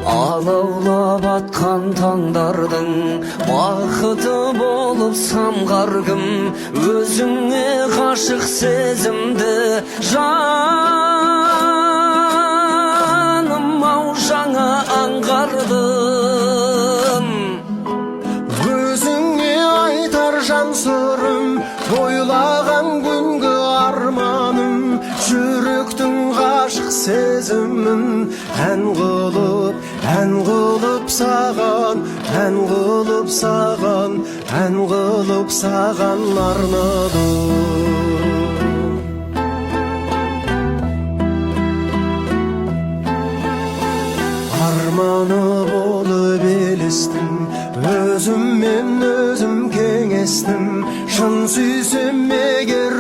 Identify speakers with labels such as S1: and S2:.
S1: алаулап атқан таңдардың бақыты болып самғар кім? Өзіңе ғашық сезімді жаным ау жаңа аңғардым.
S2: Өзіңе айтар жан сырым, ойлаған күнгі арманым, жүректің ғашық сезімін ән қылып саған, ән қылып саған, ән қылып саған арнадым. Арманы болып елестім, өзіммен өзім кеңестім, шын сүйсем егер